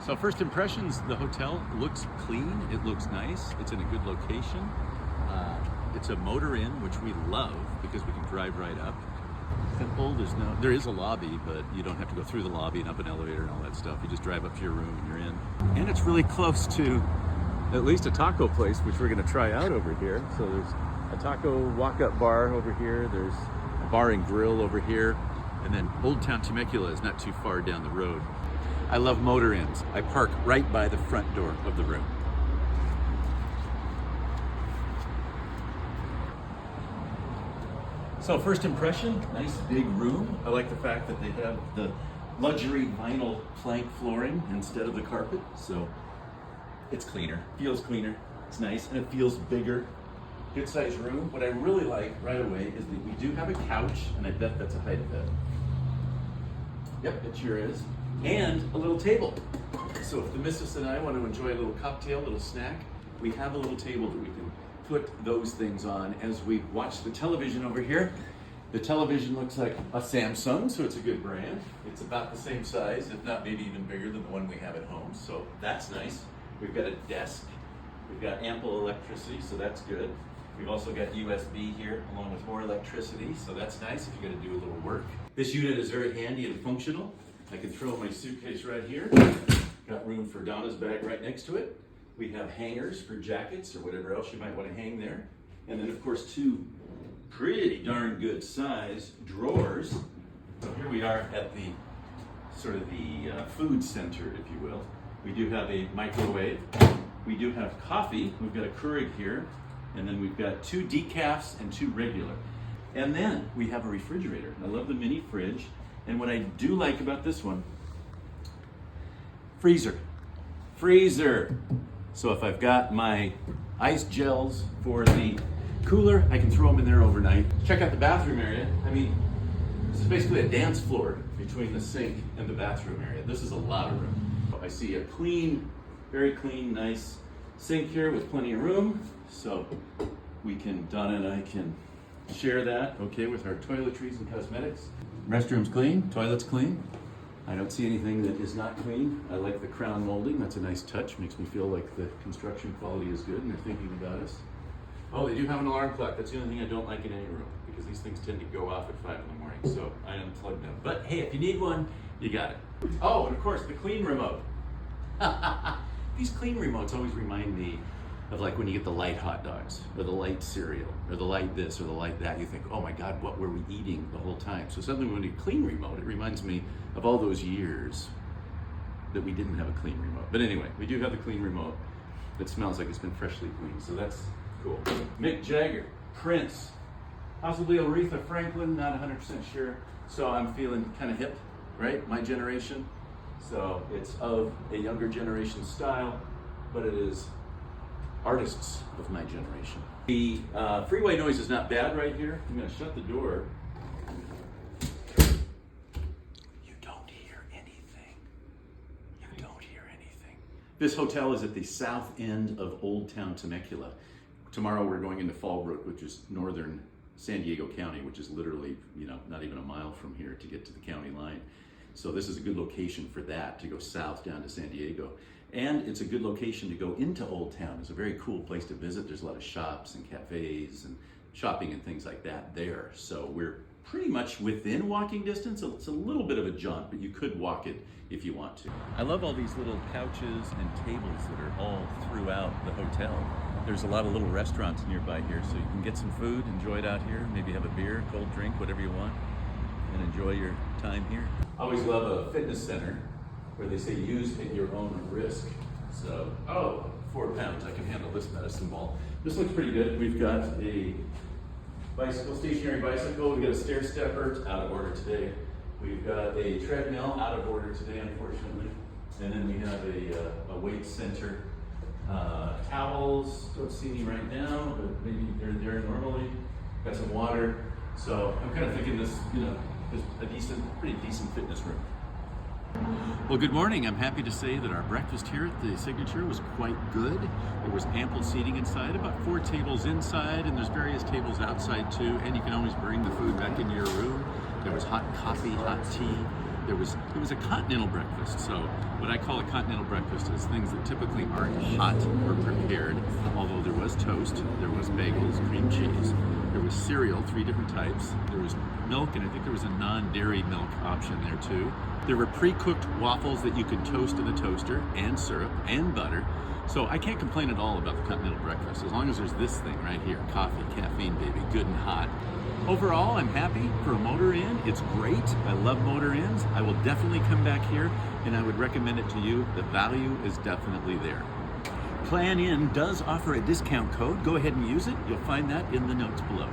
So first impressions, the hotel looks clean, it looks nice, it's in a good location. It's a motor inn, which we love because we can drive right up. Simple, there is a lobby, but you don't have to go through the lobby and up an elevator and all that stuff. You just drive up to your room and you're in. And it's really close to at least a taco place, which we're gonna try out over here. So there's a taco walk-up bar over here, there's a bar and grill over here, and then Old Town Temecula is not too far down the road. I love motor inns. I park right by the front door of the room. So first impression, nice big room. I like the fact that they have the luxury vinyl plank flooring instead of the carpet. So it's cleaner, feels cleaner, it's nice, and it feels bigger. Good sized room. What I really like right away is that we do have a couch, and I bet that's a height bed. Yep, it sure is. And a little table. So if the missus and I want to enjoy a little cocktail, a little snack, we have a little table that we can put those things on as we watch the television over here. The television looks like a Samsung, so it's a good brand. It's about the same size, if not maybe even bigger than the one we have at home, so that's nice. We've got a desk. We've got ample electricity, so that's good. We've also got USB here, along with more electricity, so that's nice if you're gonna do a little work. This unit is very handy and functional. I can throw my suitcase right here. Got room for Donna's bag right next to it. We have hangers for jackets or whatever else you might want to hang there. And then of course, two pretty darn good size drawers. So here we are at the sort of the food center, if you will. We do have a microwave. We do have coffee. We've got a Keurig here. And then we've got two decafs and two regular. And then we have a refrigerator. I love the mini fridge. And what I do like about this one, freezer. So if I've got my ice gels for the cooler, I can throw them in there overnight. Check out the bathroom area. I mean, this is basically a dance floor between the sink and the bathroom area. This is a lot of room. I see a clean, very clean, nice sink here with plenty of room. So Donna and I can share that, okay, with our toiletries and cosmetics. Restroom's clean, toilet's clean. I don't see anything that is not clean. I like the crown molding. That's a nice touch. Makes me feel like the construction quality is good and they're thinking about us. Oh, they do have an alarm clock. That's the only thing I don't like in any room because these things tend to go off at 5 in the morning. So I unplugged them. But hey, if you need one, you got it. Oh, and of course, the clean remote. These clean remotes always remind me of like when you get the light hot dogs or the light cereal or the light this or the light that, you think, oh my God, what were we eating the whole time? So suddenly when you clean remote, it reminds me of all those years that we didn't have a clean remote. But anyway, we do have the clean remote that smells like it's been freshly cleaned. So that's cool. Mick Jagger, Prince, possibly Aretha Franklin, not 100% sure. So I'm feeling kind of hip, right? My generation. So it's of a younger generation style, but it is artists of my generation. The freeway noise is not bad right here. I'm gonna shut the door. You don't hear anything. You don't hear anything. This hotel is at the south end of Old Town Temecula. Tomorrow we're going into Fallbrook, which is northern San Diego County, which is literally, not even a mile from here to get to the county line. So this is a good location for that, to go south down to San Diego. And it's a good location to go into Old Town. It's a very cool place to visit. There's a lot of shops and cafes and shopping and things like that there. So we're pretty much within walking distance. It's a little bit of a jaunt, but you could walk it if you want to. I love all these little couches and tables that are all throughout the hotel. There's a lot of little restaurants nearby here, so you can get some food, enjoy it out here, maybe have a beer, cold drink, whatever you want, and enjoy your time here. I always love a fitness center where they say use at your own risk. So, 4 pounds, I can handle this medicine ball. This looks pretty good. We've got a bicycle, stationary bicycle. We've got a stair stepper, it's out of order today. We've got a treadmill, out of order today, unfortunately. And then we have a weight center. Towels, don't see any right now, but maybe they're there normally. Got some water. So I'm kind of thinking this, is a pretty decent fitness room. Well, good morning. I'm happy to say that our breakfast here at the Signature was quite good. There was ample seating inside, about 4 tables inside, and there's various tables outside too, and you can always bring the food back into your room. There was hot coffee, hot tea, There was a continental breakfast. So what I call a continental breakfast is things that typically aren't hot or prepared. Although there was toast, there was bagels, cream cheese, there was cereal, 3 different types. There was milk, and I think there was a non-dairy milk option there too. There were pre-cooked waffles that you could toast in the toaster, and syrup, and butter. So I can't complain at all about the continental breakfast, as long as there's this thing right here, coffee, caffeine, baby, good and hot. Overall, I'm happy for a motor inn. It's great. I love motor inns. I will definitely come back here, and I would recommend it to you. The value is definitely there. Plannin does offer a discount code. Go ahead and use it. You'll find that in the notes below.